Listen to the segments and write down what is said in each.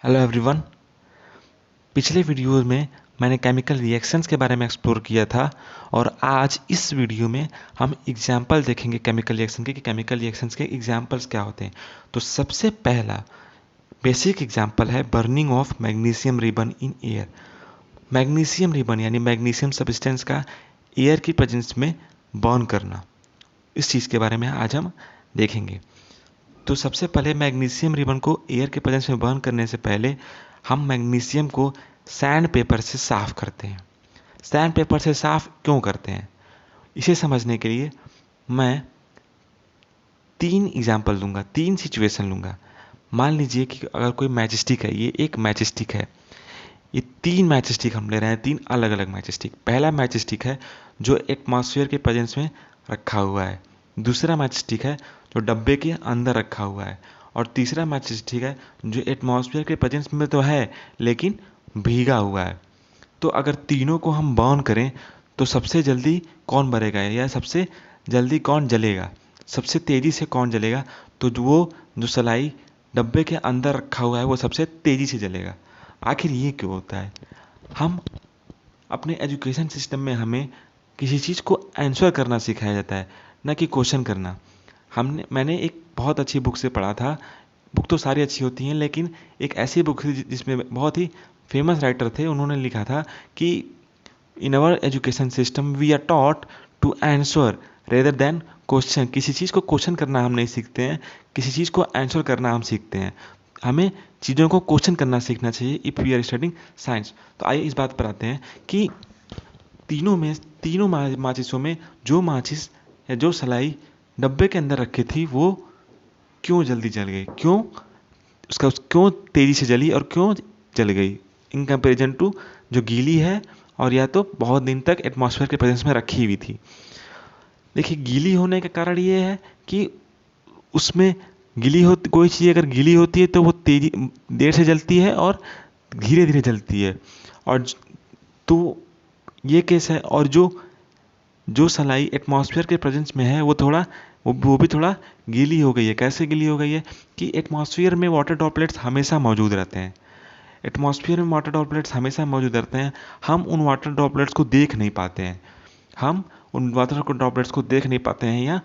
Hello everyone. पिछले video में मैंने केमिकल रिएक्शंस के बारे में एक्सप्लोर किया था और आज इस वीडियो में हम एग्जाम्पल देखेंगे केमिकल रिएक्शन के कि केमिकल रिएक्शंस के एग्जाम्पल्स क्या होते हैं। तो सबसे पहला बेसिक एग्जाम्पल है burning of magnesium ribbon in air. Magnesium ribbon यानी मैग्नीशियम सब्सटेंस का एयर की प्रेजेंस में बर्न करना, इस चीज़ के बारे में आज हम देखेंगे। तो सबसे पहले मैग्नीशियम रिबन को एयर के प्रेजेंस में बर्न करने से पहले हम मैग्नीशियम को सैंड पेपर से साफ़ करते हैं। सैंड पेपर से साफ़ क्यों करते हैं, इसे समझने के लिए मैं 3 एग्जाम्पल दूंगा, 3 सिचुएशन लूँगा। मान लीजिए कि अगर कोई मैचस्टिक है, ये एक मैचस्टिक है, ये 3 मैचस्टिक हम ले रहे हैं, 3 अलग अलग मैचस्टिक। पहला मैचस्टिक है जो एटमॉस्फेयर के प्रेजेंस में रखा हुआ है, दूसरा मैचस्टिक है जो डब्बे के अंदर रखा हुआ है, और तीसरा मैचस्टिक है जो एटमॉस्फेयर के प्रेजेंस में तो है लेकिन भीगा हुआ है। तो अगर तीनों को हम बर्न करें तो सबसे जल्दी कौन बढ़ेगा या सबसे जल्दी कौन जलेगा, सबसे तेज़ी से कौन जलेगा? तो जो सलाई डब्बे के अंदर रखा हुआ है वो सबसे तेज़ी से जलेगा। आखिर ये क्यों होता है? हम अपने एजुकेशन सिस्टम में हमें किसी चीज़ को आंसर करना सिखाया जाता है, ना कि क्वेश्चन करना। मैंने एक बहुत अच्छी बुक से पढ़ा था, बुक तो सारी अच्छी होती हैं लेकिन एक ऐसी बुक थी जिसमें बहुत ही फेमस राइटर थे, उन्होंने लिखा था कि in our education system we are taught to answer rather than question. किसी चीज़ को क्वेश्चन करना हम नहीं सीखते हैं, किसी चीज़ को आंसर करना हम सीखते हैं। हमें चीज़ों को क्वेश्चन करना सीखना चाहिए if we are studying science. तो आइए इस बात पर आते हैं कि तीनों माचिसों में जो माचिस या जो सलाई डब्बे के अंदर रखी थी वो क्यों जल्दी जल गई, क्यों तेज़ी से जली और क्यों जल गई इन कंपेरिजन टू जो गीली है और या तो बहुत दिन तक एटमॉस्फेयर के प्रेजेंस में रखी हुई थी। देखिए, गीली होने का कारण ये है कि उसमें कोई चीज़ अगर गीली होती है तो वो देर से जलती है और धीरे धीरे जलती है, और तो ये केस है। और जो सलाई एटमॉस्फेयर के प्रेजेंस में है वो भी थोड़ा गीली हो गई है। कैसे गीली हो गई है कि एटमॉस्फेयर में वाटर ड्रॉपलेट्स हमेशा मौजूद रहते हैं। एटमॉस्फेयर में वाटर ड्रॉपलेट्स हमेशा मौजूद रहते हैं, हम उन वाटर ड्रॉपलेट्स को देख नहीं पाते हैं, हम उन वाटर ड्रॉपलेट्स को देख नहीं पाते हैं या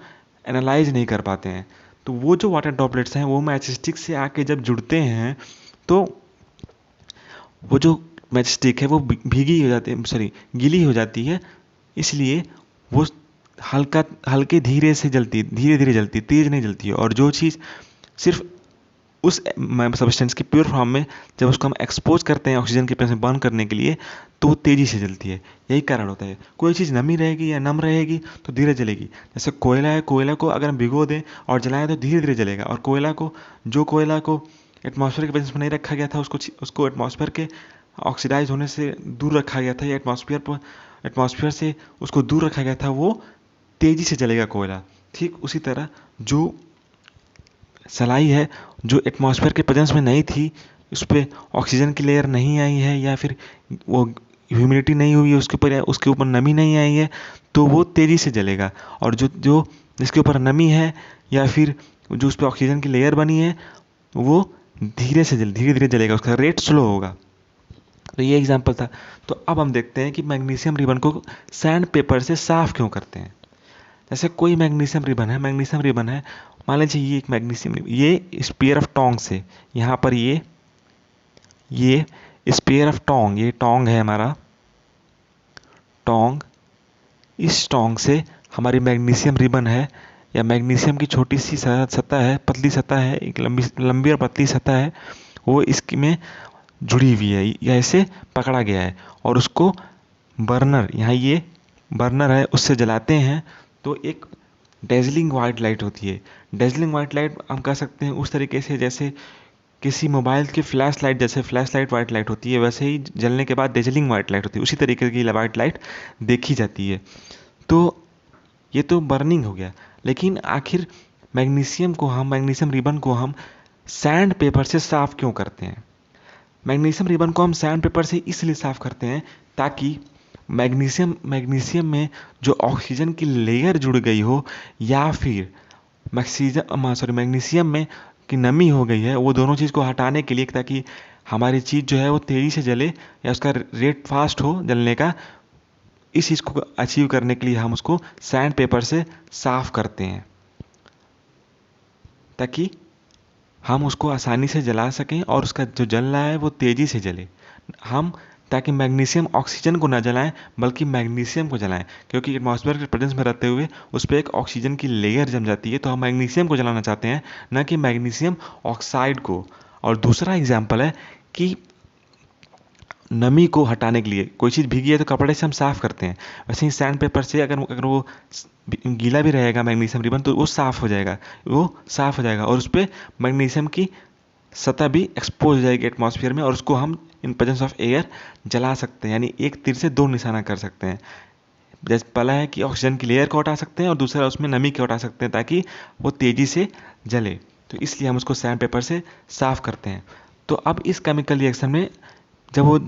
एनालाइज नहीं कर पाते हैं। तो वो जो वाटर ड्रॉपलेट्स हैं वो मैचस्टिक से आके जब जुड़ते हैं तो वो जो मैचस्टिक है वो भीगी हो जाती है, सॉरी गीली हो जाती है, इसलिए वो हल्के धीरे धीरे जलती, तेज़ नहीं जलती है। और जो चीज़ सिर्फ उस सब्सटेंस की प्योर फॉर्म में जब उसको हम एक्सपोज करते हैं ऑक्सीजन के प्रेजेंस में बर्न करने के लिए तो वो तेज़ी से जलती है। यही कारण होता है। कोई चीज़ नमी रहेगी या नम रहेगी तो धीरे जलेगी। जैसे कोयला है, कोयला को अगर हम भिगो दें और जलाएं तो धीरे धीरे जलेगा। और कोयला को एटमॉस्फेयर के प्रेजेंस में नहीं रखा गया था, उसको एटमॉस्फेयर के ऑक्सीडाइज होने से दूर रखा गया था या एटमॉस्फेयर से उसको दूर रखा गया था, वो तेज़ी से जलेगा कोयला। ठीक उसी तरह जो सलाई है, जो एटमॉस्फेयर के प्रेजेंस में नहीं थी, उस पर ऑक्सीजन की लेयर नहीं आई है या फिर वो ह्यूमिडिटी नहीं हुई है, उसके ऊपर नमी नहीं आई है, तो वो तेज़ी से जलेगा। और जो जिसके ऊपर नमी है या फिर जो उस पर ऑक्सीजन की लेयर बनी है वो धीरे धीरे जलेगा, उसका रेट स्लो होगा। तो ये एग्जांपल था। तो अब हम देखते हैं कि मैग्नीशियम रिबन को सैंड पेपर से साफ़ क्यों करते हैं। जैसे कोई मैग्नीशियम रिबन है, मान लीजिए ये एक ये स्पेयर ऑफ टोंग से, यहाँ पर ये स्पेयर ऑफ टोंग, ये टोंग है हमारा टोंग, इस टोंग से हमारी मैग्नीशियम रिबन है या मैग्नीशियम की छोटी सी सतह है, पतली सतह है, एक लंबी और पतली सतह है, वो इसमें जुड़ी हुई है या इसे पकड़ा गया है। और उसको यहाँ ये बर्नर है, उससे जलाते हैं तो एक डेजलिंग वाइट लाइट होती है। डेजलिंग वाइट लाइट हम कह सकते हैं उस तरीके से जैसे किसी मोबाइल की फ्लैश लाइट, जैसे फ्लैश लाइट वाइट लाइट होती है, वैसे ही जलने के बाद डेजलिंग वाइट लाइट होती है, उसी तरीके की वाइट लाइट देखी जाती है। तो ये तो बर्निंग हो गया, लेकिन आखिर मैग्नीशियम रिबन को हम सैंड पेपर से साफ़ क्यों करते हैं? मैग्नीशियम रिबन को हम सैंड पेपर से इसलिए साफ़ करते हैं ताकि मैग्नीशियम में जो ऑक्सीजन की लेयर जुड़ गई हो या फिर मैग्नीशियम में की नमी हो गई है, वो दोनों चीज़ को हटाने के लिए, ताकि हमारी चीज़ जो है वो तेज़ी से जले या उसका रेट फास्ट हो जलने का, इस चीज़ को अचीव करने के लिए हम उसको सैंड पेपर से साफ करते हैं ताकि हम उसको आसानी से जला सकें और उसका जो जल रहा है वो तेज़ी से जले। हम ताकि मैग्नीशियम ऑक्सीजन को ना जलाएं बल्कि मैग्नीशियम को जलाएं, क्योंकि एटमॉस्फेयर के प्रेजेंस में रहते हुए उस पर एक ऑक्सीजन की लेयर जम जाती है, तो हम मैग्नीशियम को जलाना चाहते हैं न कि मैग्नीशियम ऑक्साइड को। और दूसरा एग्जाम्पल है कि नमी को हटाने के लिए कोई चीज़ भीगी है तो कपड़े से हम साफ़ करते हैं, वैसे ही सैंड पेपर से अगर वो गीला भी रहेगा मैग्नीशियम रिबन तो वो साफ़ हो जाएगा, और उस पर मैग्नीशियम की सतह भी एक्सपोज हो जाएगी एटमॉस्फेयर में, और उसको हम इन प्रेजेंस ऑफ एयर जला सकते हैं, यानी एक तीर से दो निशाना कर सकते हैं। जैसे पहला है कि ऑक्सीजन की लेयर को हटा सकते हैं और दूसरा उसमें नमी को हटा सकते हैं ताकि वो तेज़ी से जले, तो इसलिए हम उसको सैंड पेपर से साफ़ करते हैं। तो अब इस केमिकल रिएक्शन में जब वो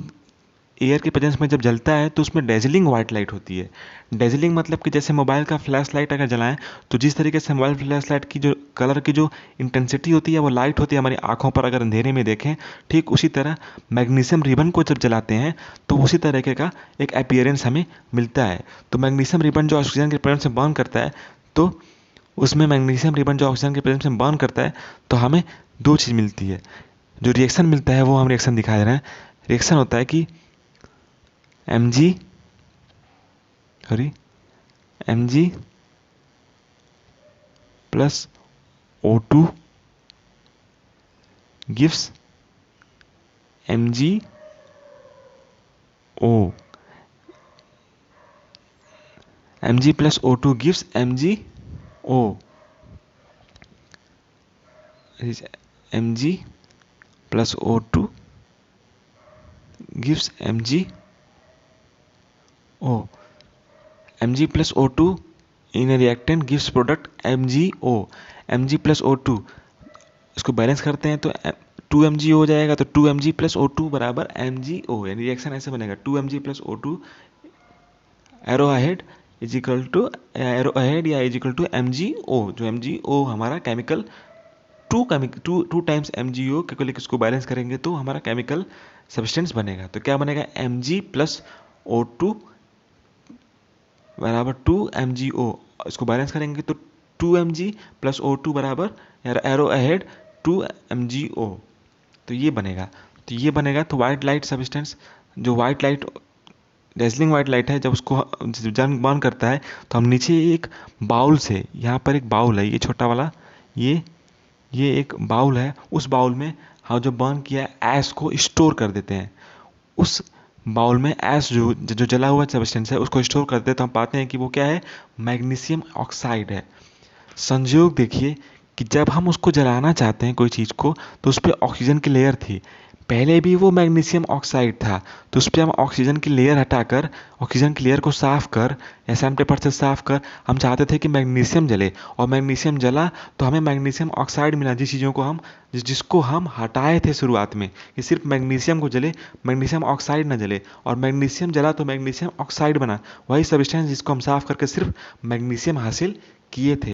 एयर के प्रेजेंस में जब जलता है तो उसमें डेजलिंग वाइट लाइट होती है। डेजलिंग मतलब कि जैसे मोबाइल का फ्लैश लाइट अगर जलाएं तो जिस तरीके से मोबाइल फ्लैश लाइट की जो कलर की जो इंटेंसिटी होती है वो लाइट होती है हमारी आंखों पर अगर अंधेरे में देखें, ठीक उसी तरह मैग्नीशियम रिबन को जब जलाते हैं तो उसी तरीके का एक अपीयरेंस हमें मिलता है। तो मैग्नीशियम रिबन जो ऑक्सीजन के प्रेजेंस में बर्न करता है, तो उसमें मैग्नीशियम रिबन जो ऑक्सीजन के प्रेजेंस में बर्न करता है तो हमें दो चीज़ मिलती है। जो रिएक्शन मिलता है वो हम रिएक्शन दिखा दे रहे हैं। रिएक्शन होता है कि Mg plus O2 gives MgO. Mg plus O2 gives MgO. Mg plus O2 gives MgO. Mg plus O2 in a reactant gives product MgO. Mg plus O2 इसको बैलेंस करते हैं तो 2mg हो जाएगा, तो 2mg plus O2 बराबर MgO, यानी reaction ऐसे बनेगा 2mg plus O2 arrow ahead is equal to arrow ahead या इज इक्वल टू MgO, जो MgO हमारा केमिकल टू टाइम्स MgO क्योंकि इसको बैलेंस करेंगे तो हमारा केमिकल सब्सटेंस बनेगा। तो क्या बनेगा Mg plus O2 बराबर 2MgO, इसको बैलेंस करेंगे तो 2mg plus O2 बराबर एरो अहेड 2MgO, तो ये बनेगा। तो वाइट लाइट सब्सटेंस, जो white light dazzling white light है, जब उसको जंग बर्न करता है तो हम नीचे एक बाउल से, यहाँ पर एक बाउल है ये छोटा वाला, ये एक बाउल है, उस बाउल में हम जो बर्न किया ऐश को स्टोर कर देते हैं। उस बाउल में ऐश जो जला हुआ सब्सटेंस है उसको स्टोर करते हैं, तो हम पाते हैं कि वो क्या है, मैग्नीशियम ऑक्साइड है। संयोग देखिए कि जब हम उसको जलाना चाहते हैं कोई चीज़ को तो उस पर ऑक्सीजन की लेयर थी, पहले भी वो मैग्नीशियम ऑक्साइड था, तो उस पर हम ऑक्सीजन की लेयर हटाकर, ऑक्सीजन की लेयर को साफ कर या सैंड पेपर से साफ कर हम चाहते थे कि मैग्नीशियम जले, और मैग्नीशियम जला तो हमें मैग्नीशियम ऑक्साइड मिला, जिसको हम हटाए थे शुरुआत में कि सिर्फ मैग्नीशियम को जले, मैग्नीशियम ऑक्साइड ना जले, और मैग्नीशियम जला तो मैग्नीशियम ऑक्साइड बना, वही सब्सटेंस जिसको हम साफ करके सिर्फ मैग्नीशियम हासिल किए थे।